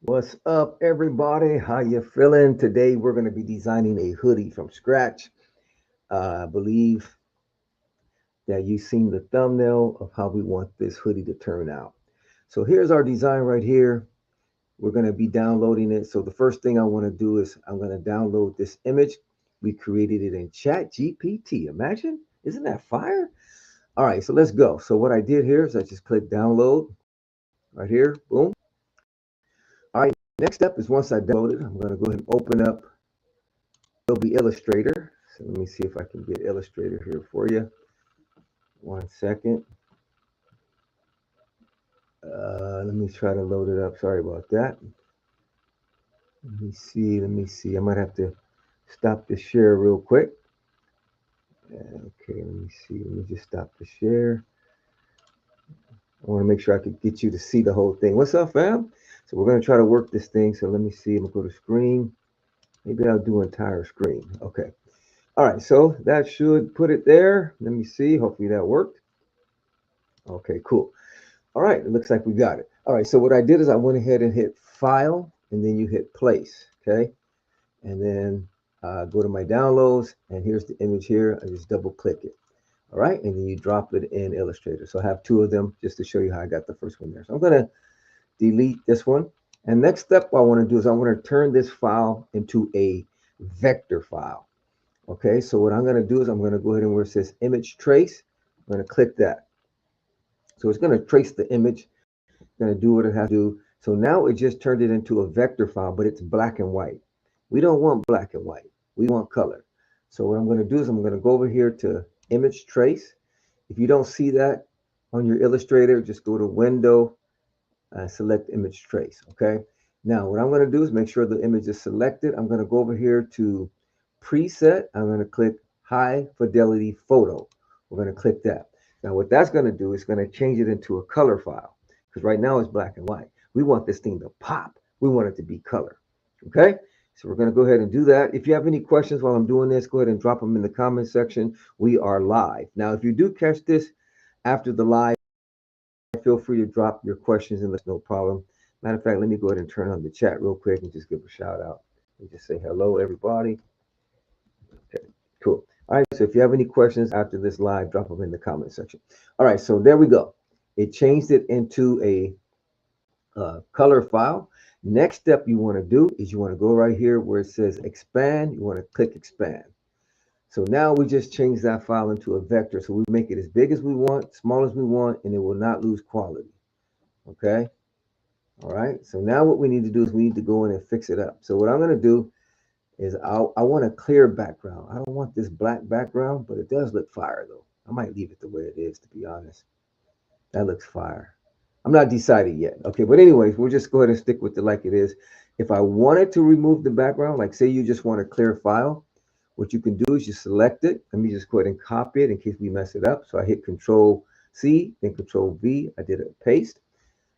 What's up, everybody? How you feeling? Today we're going to be designing a hoodie from scratch. I believe that you've seen the thumbnail of how we want this hoodie to turn out. So here's our design right here. We're going to be downloading it. So the first thing I want to do is I'm going to download this image. We created it in Chat GPT. Imagine, isn't that fire? All right, so let's go. So what I did here is I just click download right here. Boom. All right, next step is once I download it, I'm going to go ahead and open up Adobe Illustrator. So let me see if I can get Illustrator here for you. 1 second. Let me try to load it up. Sorry about that. Let me see. Let me see. I might have to stop the share real quick. Okay, let me see. Let me just stop the share. I want to make sure I could get you to see the whole thing. What's up, fam? So we're going to try to work this thing. So let me see. I'm going to go to screen. Maybe I'll do entire screen. Okay. All right. So that should put it there. Let me see. Hopefully that worked. Okay, cool. All right, it looks like we got it. All right, so what I did is I went ahead and hit File, and then you hit Place, okay? And then go to my downloads, and here's the image here. I just double click it, all right? And then you drop it in Illustrator. So I have two of them just to show you how I got the first one there. So I'm gonna delete this one. And next step I wanna do is I wanna turn this file into a vector file, okay? So what I'm gonna do is I'm gonna go ahead and where it says Image Trace, I'm gonna click that. So it's gonna trace the image, going to do what it has to do. So now it just turned it into a vector file, but it's black and white. We don't want black and white. We want color. So what I'm going to do is I'm going to go over here to image trace. If you don't see that on your Illustrator, just go to window and select image trace. Okay. Now what I'm going to do is make sure the image is selected. I'm going to go over here to preset. I'm going to click high fidelity photo. We're going to click that. Now what that's going to do is going to change it into a color file because right now it's black and white. We want this thing to pop. We want it to be color. Okay. So we're going to go ahead and do that. If you have any questions while I'm doing this, go ahead and drop them in the comment section. We are live. Now, if you do catch this after the live, feel free to drop your questions and no problem. Matter of fact, let me go ahead and turn on the chat real quick and just give a shout out and just say hello, everybody. Okay, cool. All right, so if you have any questions after this live, drop them in the comment section. All right, so there we go. It changed it into a color file. Next step you want to do is you want to go right here where it says expand. You want to click expand. So now we just change that file into a vector. So we make it as big as we want, small as we want, and it will not lose quality. Okay. All right. So now what we need to do is we need to go in and fix it up. So what I'm going to do is I want a clear background. I don't want this black background, but it does look fire though. I might leave it the way it is, to be honest. That looks fire. I'm not decided yet. Okay, but anyways, we'll just go ahead and stick with it like it is. If I wanted to remove the background, like say you just want a clear file, what you can do is you select it. Let me just go ahead and copy it in case we mess it up. So I hit Control C, then Control V. I did a paste.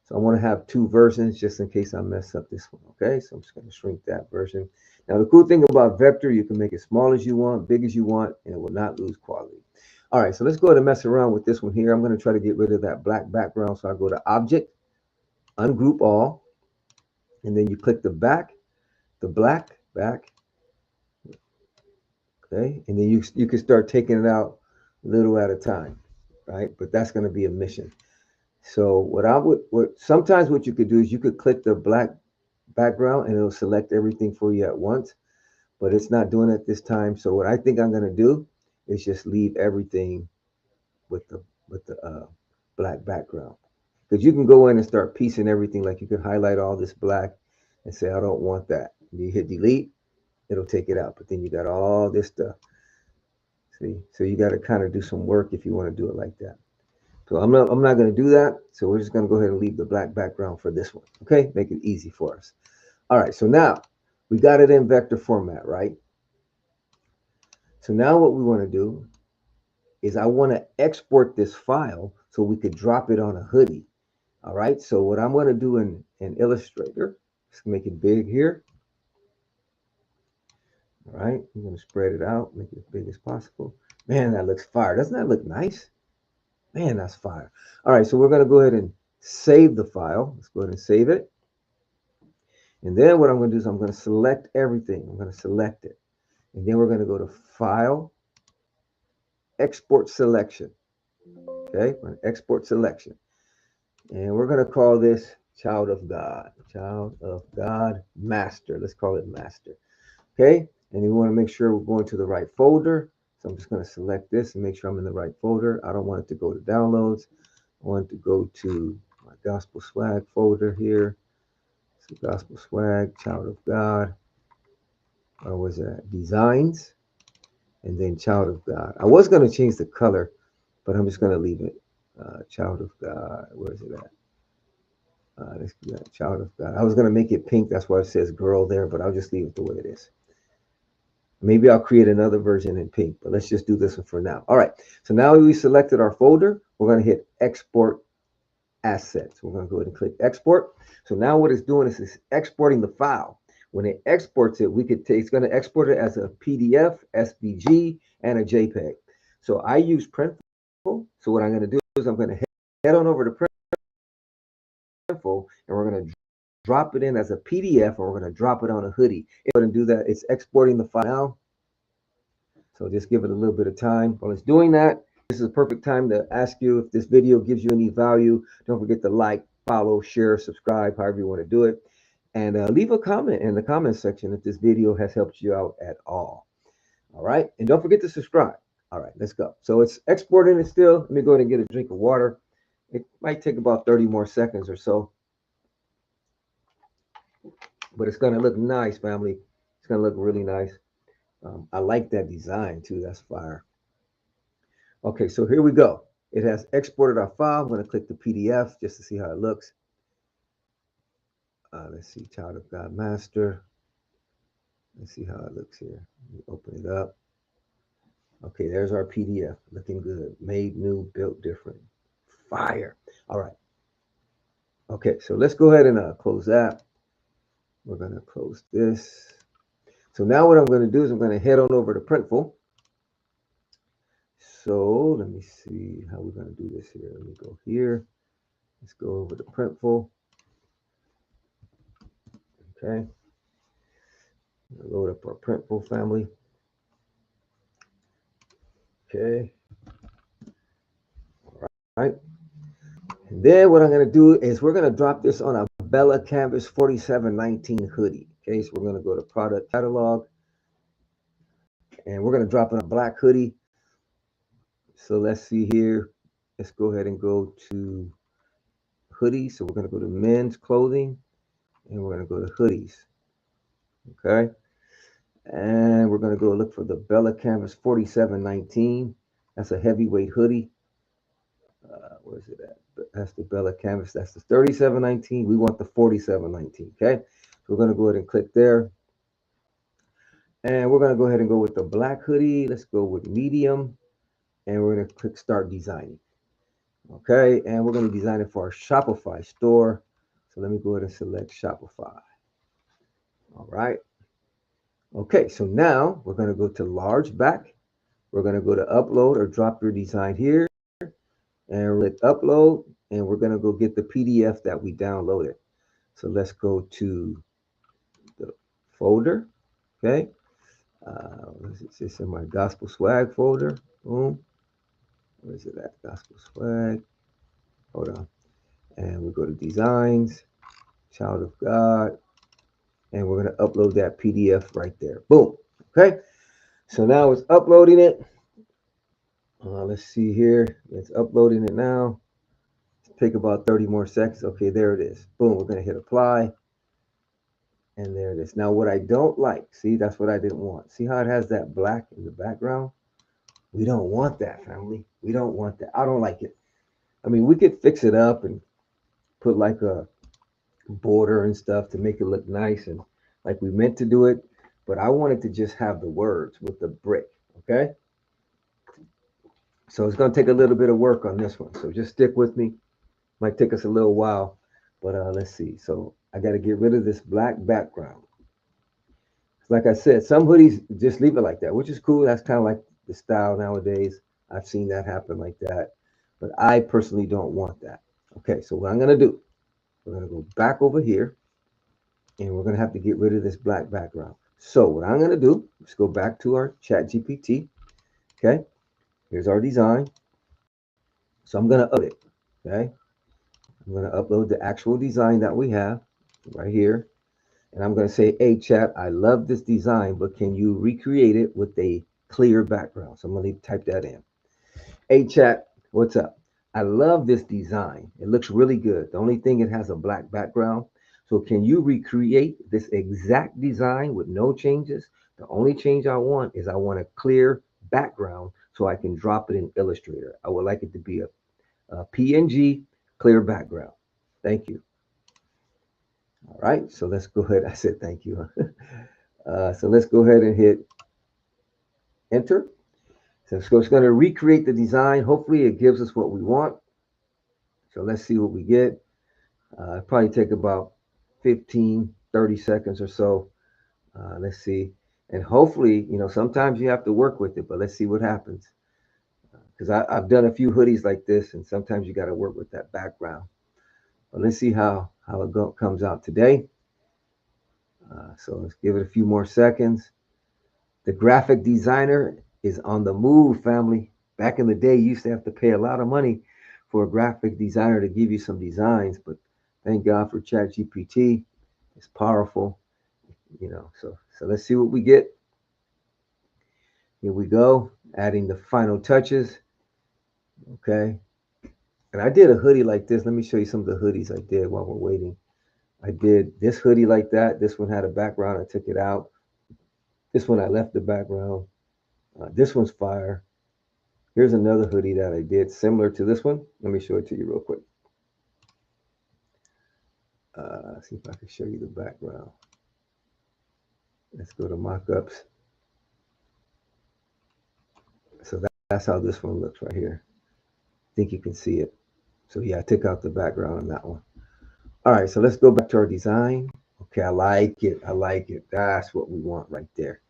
So I want to have two versions just in case I mess up this one. Okay, so I'm just going to shrink that version. Now the cool thing about vector, you can make it small as you want, big as you want, and it will not lose quality. All right, so let's go ahead and mess around with this one here. I'm going to try to get rid of that black background. So I go to Object, Ungroup All, and then you click the black back, okay? And then you can start taking it out little at a time, right? But that's going to be a mission. So what sometimes what you could do is you could click the black background and it'll select everything for you at once, but it's not doing it this time. So what I think I'm going to do is just leave everything with the black background because you can go in and start piecing everything. Like you could highlight all this black and say I don't want that. You hit delete, it'll take it out. But then you got all this stuff. See, so you got to kind of do some work if you want to do it like that. So I'm not going to do that. So we're just going to go ahead and leave the black background for this one. Okay, make it easy for us. All right, so now we got it in vector format, right? So now what we want to do is I want to export this file so we could drop it on a hoodie. All right, so what I'm going to do in Illustrator, let's make it big here. All right, I'm going to spread it out, make it as big as possible. Man, that looks fire. Doesn't that look nice? Man, that's fire. All right, so we're going to go ahead and save the file. Let's go ahead and save it. And then what I'm going to do is I'm going to select everything. I'm going to select it. And then we're going to go to File, Export Selection. Okay, export selection. And we're going to call this Child of God. Child of God Master. Let's call it Master. Okay, and you want to make sure we're going to the right folder. So I'm just going to select this and make sure I'm in the right folder. I don't want it to go to downloads. I want it to go to my Gospel Swag folder here. So Gospel Swag, Child of God. Or was that Designs? And then Child of God. I was going to change the color, but I'm just going to leave it. Child of God. Where is it at? Let's do that. Child of God. I was going to make it pink. That's why it says girl there, but I'll just leave it the way it is. Maybe I'll create another version in pink, but let's just do this one for now. All right. So now we selected our folder. We're going to hit Export Assets. We're going to go ahead and click Export. So now what it's doing is it's exporting the file. When it exports it, we could take, it's going to export it as a PDF, SVG, and a JPEG. So I use Printful. So what I'm going to do is I'm going to head on over to Printful, and we're going to drop it in as a PDF, or we're going to drop it on a hoodie. It's going to do that. It's exporting the file now. So just give it a little bit of time. While it's doing that, this is a perfect time to ask you if this video gives you any value. Don't forget to like, follow, share, subscribe, however you want to do it. And leave a comment in the comment section if this video has helped you out at all. All right. And don't forget to subscribe. All right, let's go. So it's exporting it still. Let me go ahead and get a drink of water. It might take about 30 more seconds or so. But it's going to look nice, family. It's going to look really nice. I like that design too. That's fire. Okay, so here we go. It has exported our file. I'm going to click the PDF just to see how it looks. Let's see, Child of God Master. Let's see how it looks here. Open it up. Okay, there's our PDF. Looking good. Made new, built different. Fire. All right. Okay, so let's go ahead and close that. We're going to close this. So now what I'm going to do is I'm going to head on over to Printful. So let me see how we're going to do this here. Let me go here. Let's go over to Printful. Okay. Load up our Printful family. Okay. All right. And then what I'm going to do is we're going to drop this on a Bella Canvas 4719 hoodie. Okay. So we're going to go to Product Catalog. And we're going to drop in a black hoodie. So let's see here. Let's go ahead and go to hoodies. So we're going to go to men's clothing. And we're going to go to hoodies. Okay. And we're going to go look for the Bella Canvas 4719. That's a heavyweight hoodie. Where's it at? That's the Bella Canvas. That's the 3719. We want the 4719. Okay. So we're going to go ahead and click there. And we're going to go ahead and go with the black hoodie. Let's go with medium. And we're going to click Start Designing. Okay. And we're going to design it for our Shopify store. So let me go ahead and select Shopify. All right. Okay, so now we're going to go to large back. We're going to go to upload or drop your design here. And click upload. And we're going to go get the PDF that we downloaded. So let's go to the folder. Okay. It's in my Gospel Swag folder. Boom. Where is it at? Gospel Swag. Hold on. And we go to Designs, Child of God. And we're going to upload that PDF right there. Boom. Okay. So now it's uploading it. Let's see here. It's uploading it now. Take about 30 more seconds. Okay, there it is. Boom. We're going to hit apply. And there it is. Now, what I don't like, see, that's what I didn't want. See how it has that black in the background? We don't want that, family. We don't want that. I don't like it. I mean, we could fix it up and put like a border and stuff to make it look nice and like we meant to do it. But I wanted to just have the words with the brick. Okay. So it's going to take a little bit of work on this one. So just stick with me. Might take us a little while, but let's see. So I got to get rid of this black background. Like I said, some hoodies just leave it like that, which is cool. That's kind of like the style nowadays. I've seen that happen like that, but I personally don't want that. Okay, so what I'm going to do, we're going to go back over here And we're going to have to get rid of this black background. So what I'm going to do, let's go back to our chat GPT. Okay, here's our design. So I'm going to upload it. Okay, I'm going to upload the actual design that we have right here. And I'm going to say, hey, chat, I love this design, but can you recreate it with a clear background? So I'm going to type that in. Hey, chat, what's up? I love this design. It looks really good. The only thing, it has a black background. So can you recreate this exact design with no changes? The only change I want is I want a clear background so I can drop it in Illustrator. I would like it to be a PNG clear background. Thank you. All right, so let's go ahead. I said thank you. So let's go ahead and hit enter. So it's going to recreate the design. Hopefully it gives us what we want. So let's see what we get. Probably take about 15, 30 seconds or so. Let's see. And hopefully, sometimes you have to work with it, but let's see what happens. Because I've done a few hoodies like this, and sometimes you got to work with that background. But let's see how it comes out today. So let's give it a few more seconds. The graphic designer is on the move, family. Back in the day, you used to have to pay a lot of money for a graphic designer to give you some designs, but thank God for ChatGPT. It's powerful, So let's see what we get. Here we go, adding the final touches. Okay. And I did a hoodie like this. Let me show you some of the hoodies I did while we're waiting. I did this hoodie like that. This one had a background. I took it out. This one I left the background. This one's fire. Here's another hoodie that I did similar to this one. Let me show it to you real quick. See if I can show you the background. Let's go to mockups. So that's how this one looks right here. I think you can see it. So yeah, I took out the background on that one. All right, so let's go back to our design. Okay, I like it. I like it. That's what we want right there.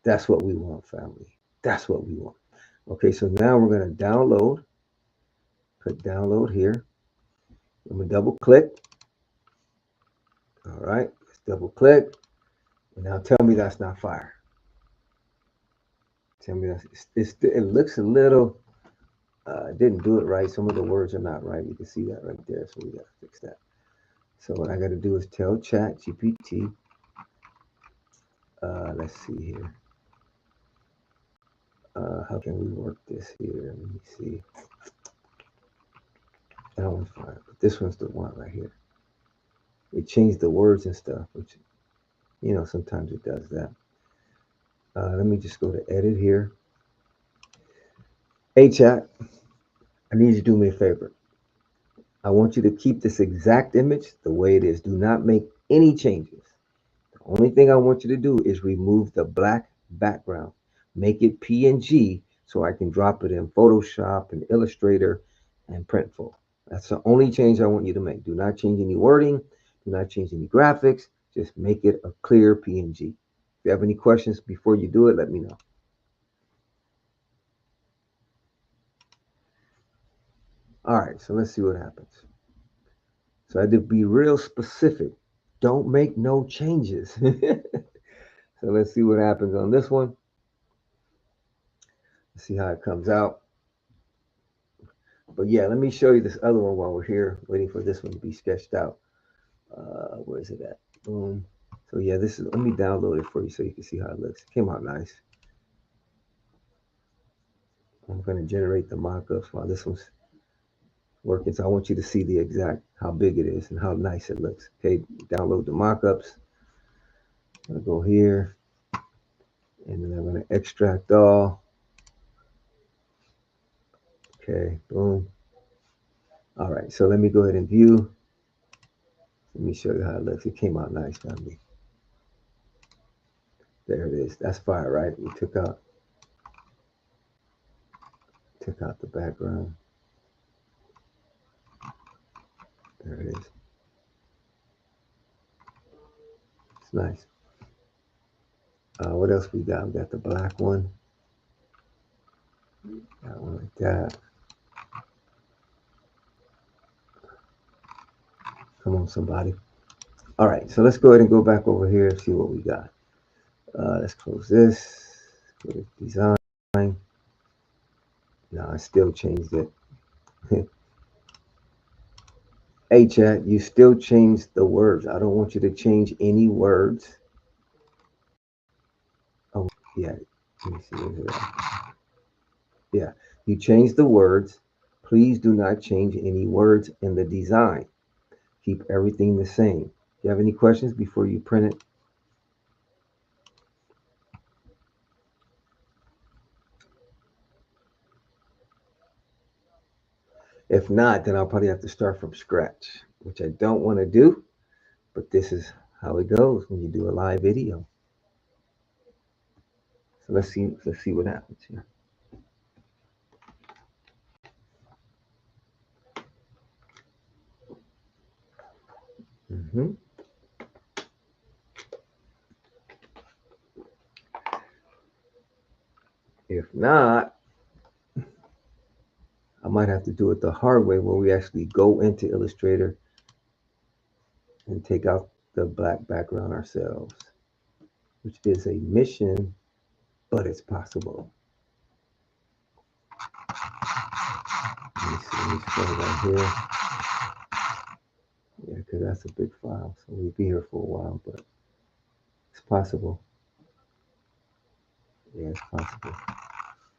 That's what we want, family. That's what we want. Okay, so now we're going to download. Click download here. I'm going to double click. All right, let's double click. And now tell me that's not fire. Tell me it looks a little, didn't do it right. Some of the words are not right. You can see that right there. So we got to fix that. So what I got to do is tell Chat GPT. Let's see here. How can we work this here? Let me see. That one's fine, but this one's the one right here. It changed the words and stuff, which, sometimes it does that. Let me just go to edit here. Hey, chat, I need you to do me a favor. I want you to keep this exact image the way it is. Do not make any changes. The only thing I want you to do is remove the black background. Make it PNG so I can drop it in Photoshop and Illustrator and Printful. That's the only change I want you to make. Do not change any wording. Do not change any graphics. Just make it a clear PNG. If you have any questions before you do it, let me know. All right, so let's see what happens. So I had to be real specific. Don't make no changes. So let's see what happens on this one. Let's see how it comes out. But yeah, let me show you this other one while we're here, waiting for this one to be sketched out. Where is it at? Boom. So yeah, let me download it for you so you can see how it looks. It came out nice. I'm going to generate the mockups while this one's working. So I want you to see the exact, how big it is and how nice it looks. Okay, download the mockups. I'm going to go here and then I'm going to extract all. Okay, boom. All right, so let me go ahead and view. Let me show you how it looks. It came out nice, family. There it is. That's fire, right? We took out the background. There it is. It's nice. What else we got? We got the black one. Got one like that. Come on, somebody. All right, so let's go ahead and go back over here and see what we got. Let's close this. Go to design. No, I still changed it. Hey, chat, you still changed the words. I don't want you to change any words. Oh, yeah. Let me see. Yeah, you changed the words. Please do not change any words in the design. Keep everything the same. Do you have any questions before you print it? If not, then I'll probably have to start from scratch, which I don't want to do, but this is how it goes when you do a live video. So let's see what happens here. hmm If not, I might have to do it the hard way where we actually go into Illustrator and take out the black background ourselves, which is a mission, but it's possible. Let me see, let me scroll down here. Yeah, because that's a big file, so we'll be here for a while, but it's possible. Yeah, it's possible.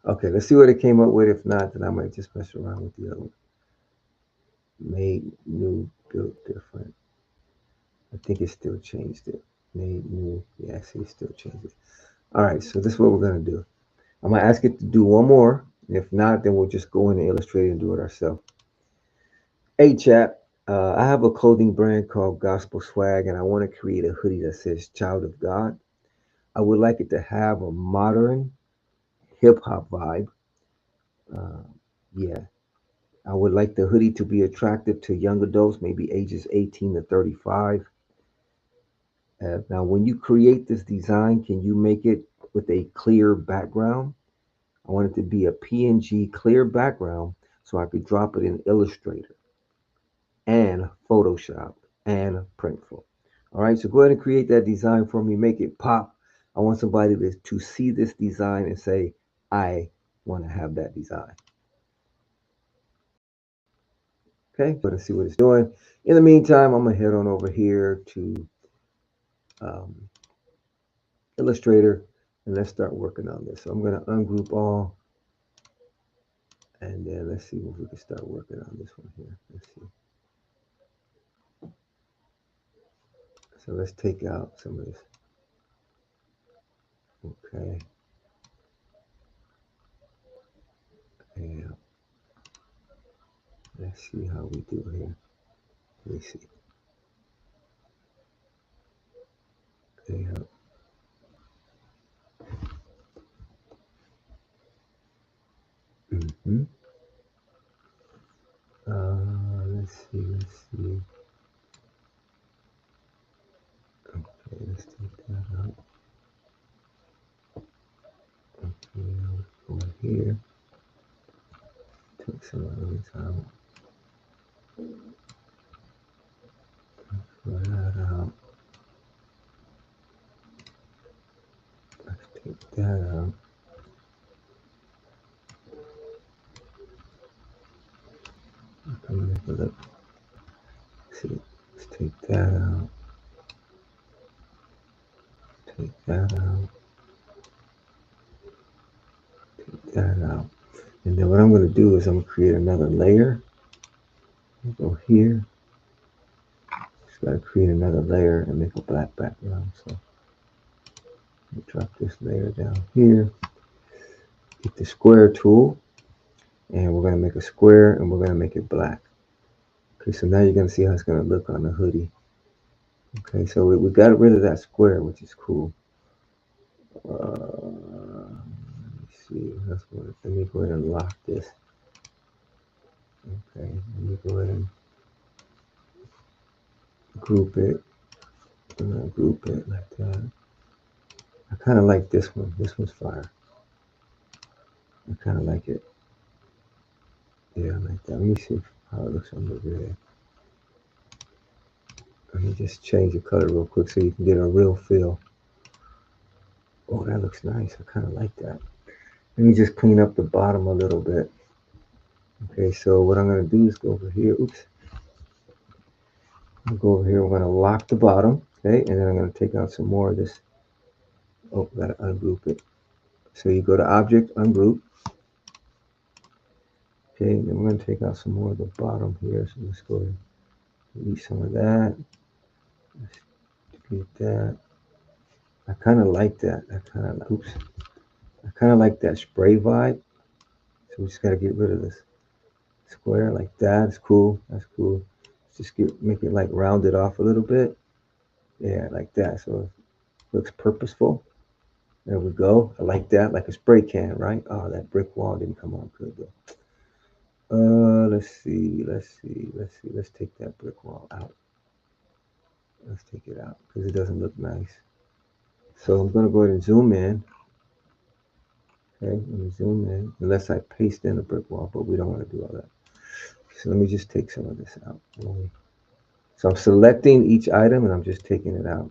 Okay, let's see what it came up with. If not, then I might just mess around with the other one. Made new, built different. I think it still changed it. Made new. Yeah, see, it still changed it. All right, so this is what we're gonna do. I'm gonna ask it to do one more. And if not, then we'll just go into Illustrator and do it ourselves. Hey, chat. I have a clothing brand called Gospel Swag, and I want to create a hoodie that says "Child of God." I would like it to have a modern hip hop vibe. Uh, yeah, I would like the hoodie to be attractive to young adults, maybe ages 18 to 35. Now, when you create this design, can you make it with a clear background? I want it to be a PNG clear background so I could drop it in Illustrator and Photoshop and Printful. All right, so go ahead and create that design for me, make it pop. I want somebody to see this design and say, I want to have that design. Okay, go ahead and see what it's doing. In the meantime, I'm gonna head on over here to um, Illustrator and let's start working on this. So I'm gonna ungroup all and then let's see if we can start working on this one here. Let's see. So let's take out some of this. Okay. Yeah. Let's see how we do here. Let me see. Yeah. Mm-hmm. Let's see. Let's see. Okay, let's take that out. Okay, now go here. Take some of these out. Throw that out. Let's take that out. I'm gonna make a look. See, let's take that out. Take that out. Take that out. And then what I'm going to do is I'm going to create another layer. Go here. Just got to create another layer and make a black background. So drop this layer down here. Get the square tool. And we're going to make a square and we're going to make it black. Okay, so now you're going to see how it's going to look on the hoodie. Okay, so we got rid of that square, which is cool. Let me see. Let me go ahead and lock this. Okay, let me go ahead and group it. I'm going to group it like that. I kind of like this one. This one's fire. I kind of like it. Yeah, I like that. Let me see how it looks on the red. Let me just change the color real quick so you can get a real feel. Oh, that looks nice. I kind of like that. Let me just clean up the bottom a little bit. Okay, so what I'm going to do is go over here. Oops. I'll go over here. I'm going to lock the bottom. Okay, and then I'm going to take out some more of this. Oh, got to ungroup it. So you go to Object, Ungroup. Okay, then we're going to take out some more of the bottom here. So let's go and delete some of that. Let's delete that. I kind of like that. I kind of like that spray vibe. So we just got to get rid of this square like that. It's cool. That's cool. Just make it like rounded off a little bit. Yeah, like that. So it looks purposeful. There we go. I like that, like a spray can, right? Oh, that brick wall didn't come out good though. Let's see. Let's take that brick wall out. Let's take it out because it doesn't look nice. So I'm gonna go ahead and zoom in. Okay, let me zoom in. Unless I paste in a brick wall, but we don't want to do all that. So let me just take some of this out. So I'm selecting each item and I'm just taking it out.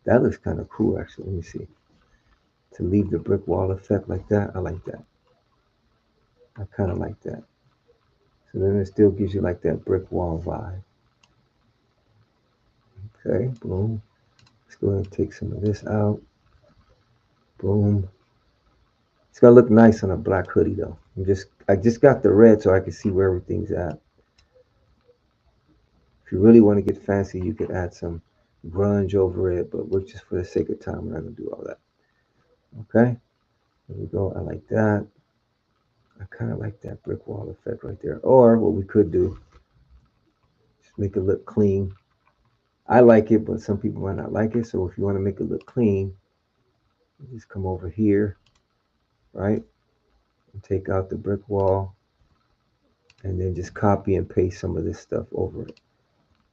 That looks kind of cool, actually. Let me see. To leave the brick wall effect like that, I like that. I kind of like that. So then it still gives you like that brick wall vibe. Okay, boom. Let's go ahead and take some of this out. Boom. It's gonna look nice on a black hoodie though. I just got the red so I can see where everything's at. If you really want to get fancy, you could add some grunge over it, but we're just for the sake of time, we're not gonna do all that. Okay, there we go. I like that. I kind of like that brick wall effect right there. Or what we could do, just make it look clean. I like it, but some people might not like it. So if you want to make it look clean, just come over here, right? And take out the brick wall and then just copy and paste some of this stuff over it.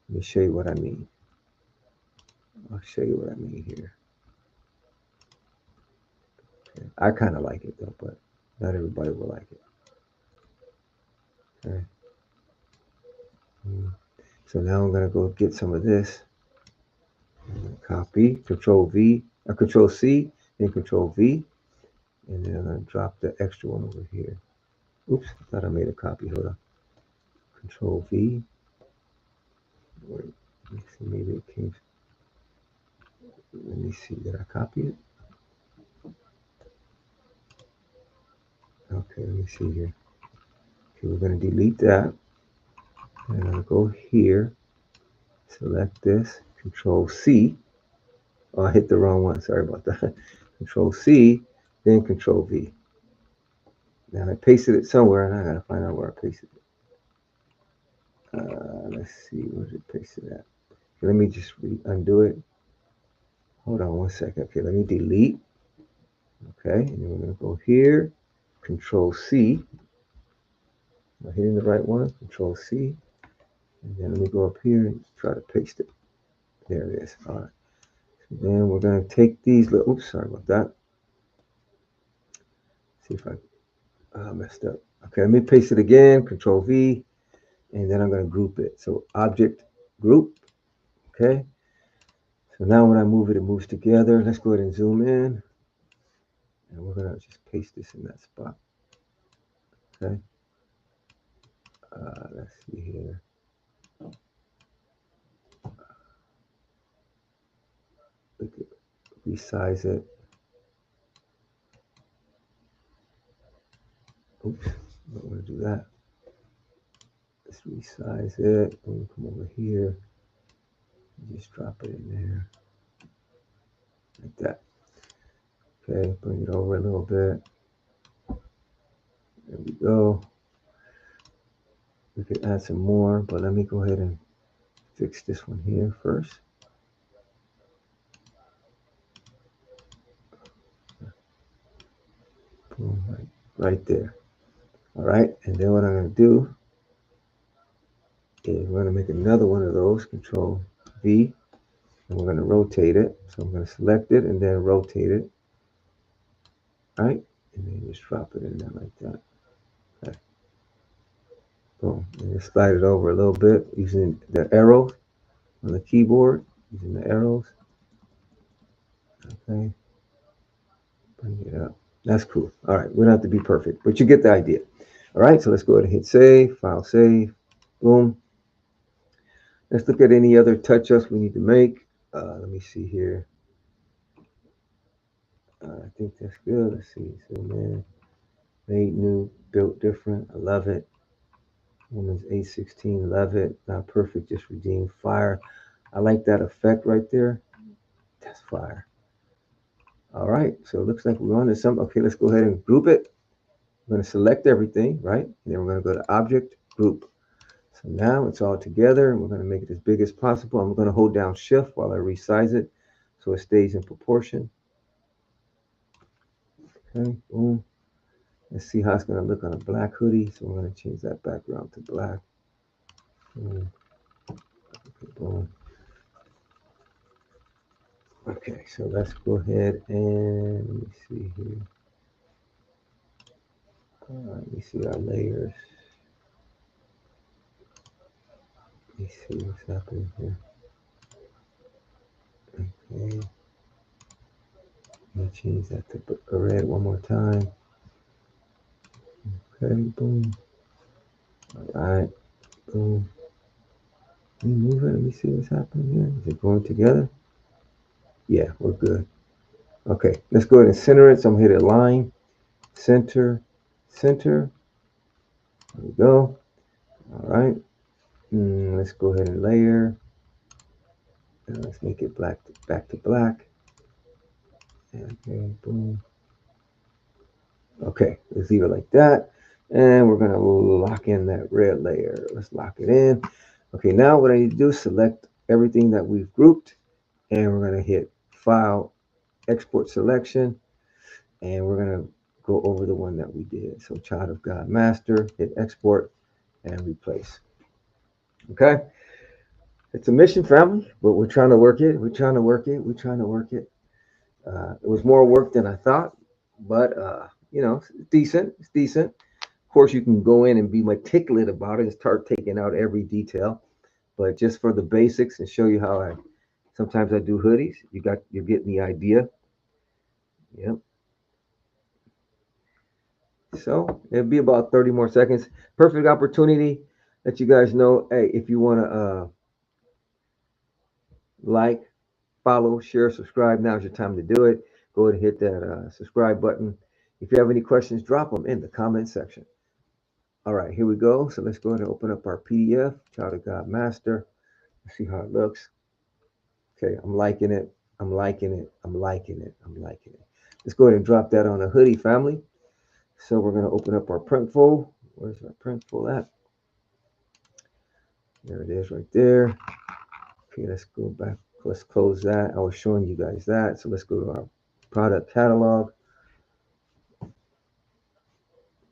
Let me show you what I mean. I'll show you what I mean here. Okay. I kind of like it though, but not everybody will like it. Okay. So now I'm gonna go get some of this. Copy, Control V, or Control C, and Control V, and then I'm gonna drop the extra one over here. Oops, I thought I made a copy. Hold on. Control V. Wait, let's see, maybe it came. Let me see. Did I copy it? Okay, let me see here. Okay, we're gonna delete that. And I'm gonna go here. Select this. Control C. Oh, I hit the wrong one. Sorry about that. Control C, then Control V. Now I pasted it somewhere, and I gotta find out where I pasted it. Let's see, where's it pasted at? Okay, let me just undo it. Hold on 1 second. Okay, let me delete. Okay, and then we're gonna go here. Control C. Am I hitting the right one? Control C. And then let me go up here and try to paste it. There it is. All right. So then we're gonna take these little. Oops, sorry about that. See if I messed up. Okay, let me paste it again. Control V, and then I'm gonna group it. So Object, Group. Okay. So now when I move it, it moves together. Let's go ahead and zoom in, and we're gonna just paste this in that spot. Okay. Let's see here. We could resize it. Oops, I don't want to do that. Let's resize it. And come over here. Just drop it in there. Like that. Okay, bring it over a little bit. There we go. We could add some more, but let me go ahead and fix this one here first. Boom, right there. All right, and then what I'm going to do is we're going to make another one of those. Control V, and we're going to rotate it. So I'm going to select it and then rotate it. Right, and then just drop it in there like that. Okay. Boom, and just slide it over a little bit using the arrow. on the keyboard using the arrows. Okay, bring it up. That's cool. All right, we don't have to be perfect, but you get the idea. All right, so let's go ahead and hit save, file save, boom. Let's look at any other touch-ups we need to make. Let me see here. I think that's good. Let's see. So, man, made new, built different. I love it. Woman's 816, love it. Not perfect, just redeemed. Fire. I like that effect right there. That's fire. All right, so it looks like we're on to something. Okay, let's go ahead and group it. We're going to select everything, right? And then we're going to go to Object, Group. So now it's all together. We're going to make it as big as possible. I'm going to hold down Shift while I resize it so it stays in proportion. Okay, boom. Let's see how it's going to look on a black hoodie. So we're going to change that background to black. Boom. Okay, boom. Okay, so let's go ahead and let me see here. Let me see our layers. Let me see what's happening here. Okay. Let me change that to red one more time. Okay, boom. All right, boom. Let me move it. Let me see what's happening here. Is it going together? Yeah, we're good. Okay, let's go ahead and center it. So I'm going to hit align, center, center. There we go. All right. Let's go ahead and layer. And let's make it black back to black. Okay, boom. Okay, let's leave it like that. And we're going to lock in that red layer. Let's lock it in. Okay, now what I need to do is select everything that we've grouped. And we're going to hit File, Export Selection. And we're going to go over the one that we did. So Child of God Master, hit Export and Replace. Okay. It's a mission, family, but we're trying to work it. We're trying to work it. We're trying to work it. It was more work than I thought, but it's decent. It's decent. Of course, you can go in and be meticulous about it and start taking out every detail. But just for the basics and show you how I sometimes I do hoodies, you're getting the idea. Yep. So it'll be about 30 more seconds. Perfect opportunity. Let you guys know, hey, if you want to like, follow, share, subscribe, now's your time to do it. Go ahead and hit that subscribe button. If you have any questions, drop them in the comment section. All right, here we go. So let's go ahead and open up our PDF, Child of God Master. Let's see how it looks. Okay, I'm liking it. I'm liking it. I'm liking it. I'm liking it. Let's go ahead and drop that on a hoodie, family. So we're going to open up our printful. Where's our printful at? There it is right there. Okay, let's go back. Let's close that. I was showing you guys that. So let's go to our product catalog.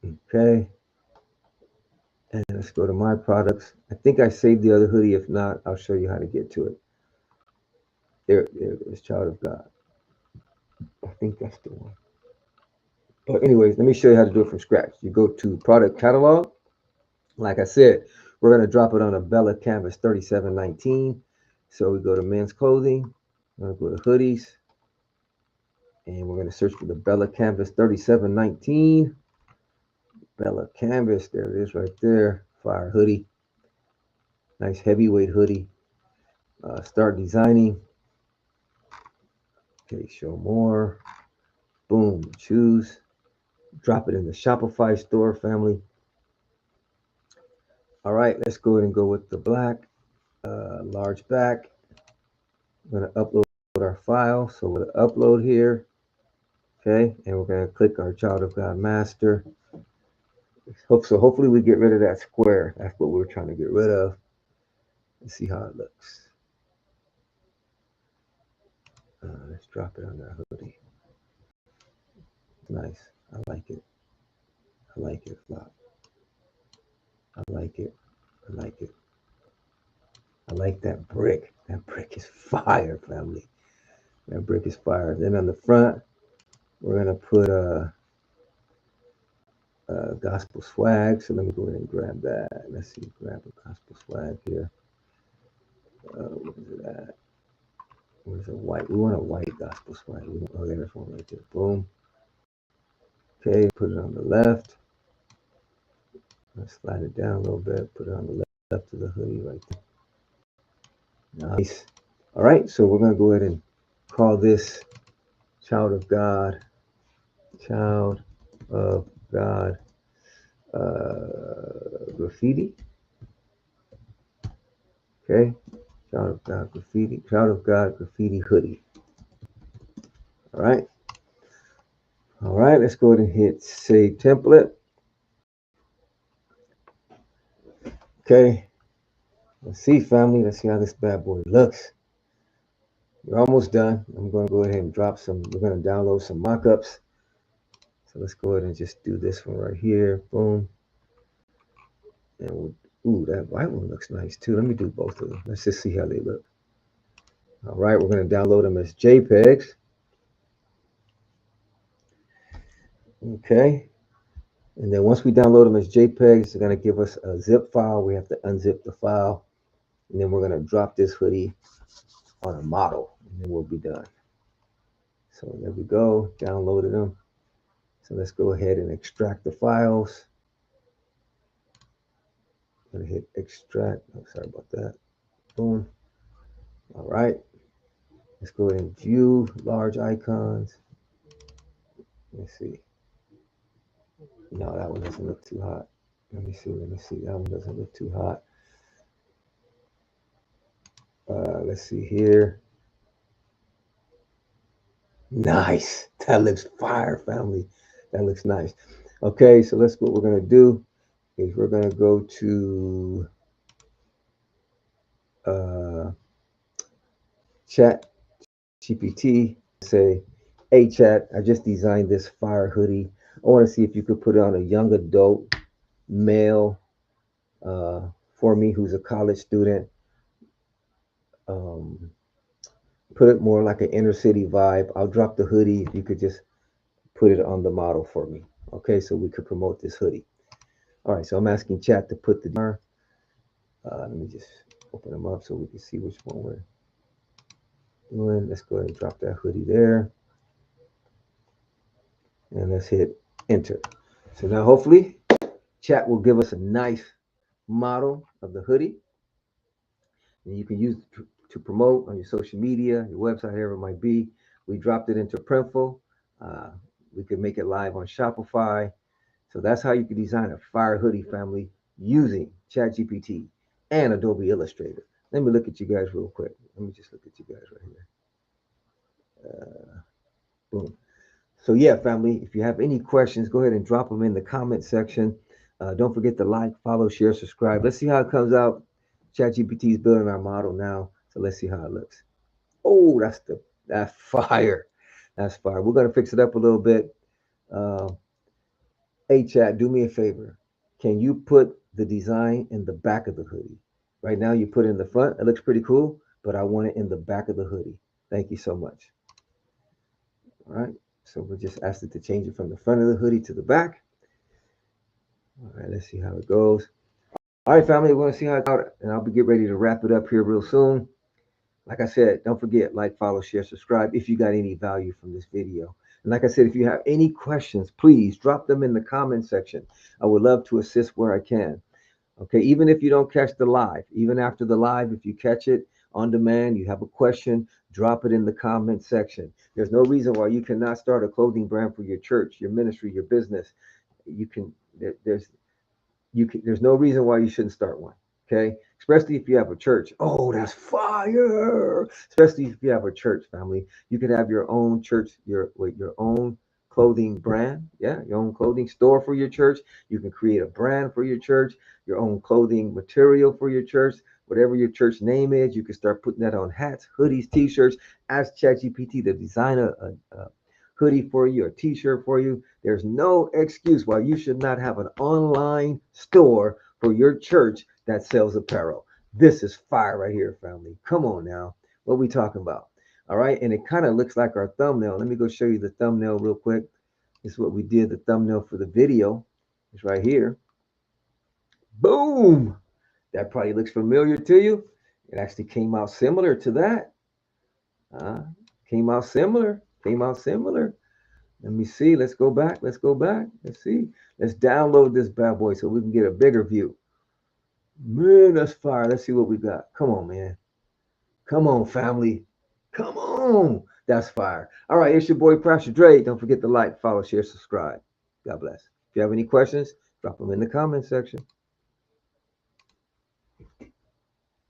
Okay. And let's go to my products. I think I saved the other hoodie. If not, I'll show you how to get to it. There it is, Child of God. I think that's the one. But anyways, let me show you how to do it from scratch. You go to product catalog. Like I said, we're going to drop it on a Bella Canvas 3719. So we go to men's clothing. We're going to go to hoodies. And we're going to search for the Bella Canvas 3719. Bella Canvas, there it is right there. Fire hoodie. Nice heavyweight hoodie. Start designing. Okay, show more. Boom, choose. Drop it in the Shopify store, family. All right, let's go ahead and go with the black, large back. I'm going to upload our file. So we'll upload here. Okay, and we're going to click our Child of God Master. So hopefully we get rid of that square. That's what we're trying to get rid of. Let's see how it looks. Let's drop it on that hoodie. Nice. I like it. I like it a lot. I like it. I like it. I like that brick. That brick is fire, family. That brick is fire. Then on the front, we're gonna put a gospel swag. So let me go ahead and grab that. Let's see, grab a gospel swag here. What is it at? What is a white? We want a white gospel swag. Oh, there's one right there. Boom. Okay, put it on the left. Let's slide it down a little bit. Put it on the left of the hoodie right there. Nice. All right, so we're going to go ahead and call this Child of God. Child of God graffiti. Okay. Child of God graffiti. Child of God graffiti hoodie. All right. All right, let's go ahead and hit save template. Okay. Let's see, family. Let's see how this bad boy looks. We're almost done. I'm going to go ahead and drop some. We're going to download some mock-ups. So let's go ahead and just do this one right here. Boom. And we'll, ooh, that white one looks nice too. Let me do both of them. Let's just see how they look. All right, we're going to download them as JPEGs. Okay. And then once we download them as JPEGs, it's going to give us a zip file. We have to unzip the file. And then we're going to drop this hoodie on a model. And then we'll be done. So there we go. Downloaded them. So let's go ahead and extract the files. I'm going to hit extract. Oh, sorry about that. Boom. All right. Let's go ahead and view large icons. Let's see. No, that one doesn't look too hot. Let me see. That one doesn't look too hot. Let's see here. Nice. That looks fire, family. That looks nice. Okay, so what we're going to do is we're going to go to Chat GPT. Say, hey, Chat, I just designed this fire hoodie. I want to see if you could put it on a young adult male for me who's a college student. Put it more like an inner city vibe. I'll drop the hoodie if you could just put it on the model for me. Okay, so we could promote this hoodie. All right, so I'm asking chat to put the let me just open them up so we can see which one we're doing. Let's go ahead and drop that hoodie there. And let's hit enter. So now hopefully chat will give us a nice model of the hoodie. And you can use it to promote on your social media, your website, whatever it might be. We dropped it into Printful. We could make it live on Shopify. So that's how you can design a fire hoodie, family, using ChatGPT and Adobe Illustrator. Let me look at you guys real quick. Let me just look at you guys right here. Boom. So yeah, family, if you have any questions, go ahead and drop them in the comment section. Don't forget to like, follow, share, subscribe. Let's see how it comes out. ChatGPT is building our model now. So let's see how it looks. Oh, that's fire. That's fire. We're going to fix it up a little bit. Hey, chat, do me a favor. Can you put the design in the back of the hoodie? Right now, you put it in the front. It looks pretty cool, but I want it in the back of the hoodie. Thank you so much. All right. So we'll just ask it to change it from the front of the hoodie to the back. All right. Let's see how it goes. All right, family. We're going to see how it goes, and I'll get ready to wrap it up here real soon. Like I said, don't forget, like, follow, share, subscribe if you got any value from this video. And like I said, if you have any questions, please drop them in the comment section. I would love to assist where I can. Okay, even if you don't catch the live, even after the live, if you catch it on demand, you have a question, drop it in the comment section. There's no reason why you cannot start a clothing brand for your church, your ministry, your business. You can, there's no reason why you shouldn't start one. Okay, especially if you have a church. Oh, that's fire! Especially if you have a church, family. You can have your own church, your own clothing brand. Yeah, your own clothing store for your church. You can create a brand for your church, your own clothing material for your church. Whatever your church name is, you can start putting that on hats, hoodies, t-shirts. Ask ChatGPT to design a hoodie for you, a t-shirt for you. There's no excuse why you should not have an online store for your church that sells apparel. This is fire right here, family. Come on now. What we talking about? All right. And it kind of looks like our thumbnail. Let me go show you the thumbnail real quick. This is what we did. The thumbnail for the video is right here. Boom. That probably looks familiar to you. It actually came out similar to that. Uh, came out similar. Came out similar. Let me see. Let's go back. Let's go back. Let's see. Let's download this bad boy so we can get a bigger view. Man, that's fire. Let's see what we got. Come on, man. Come on, family. Come on. That's fire. All right, it's your boy, Pastor Dre. Don't forget to like, follow, share, subscribe. God bless. If you have any questions, drop them in the comment section.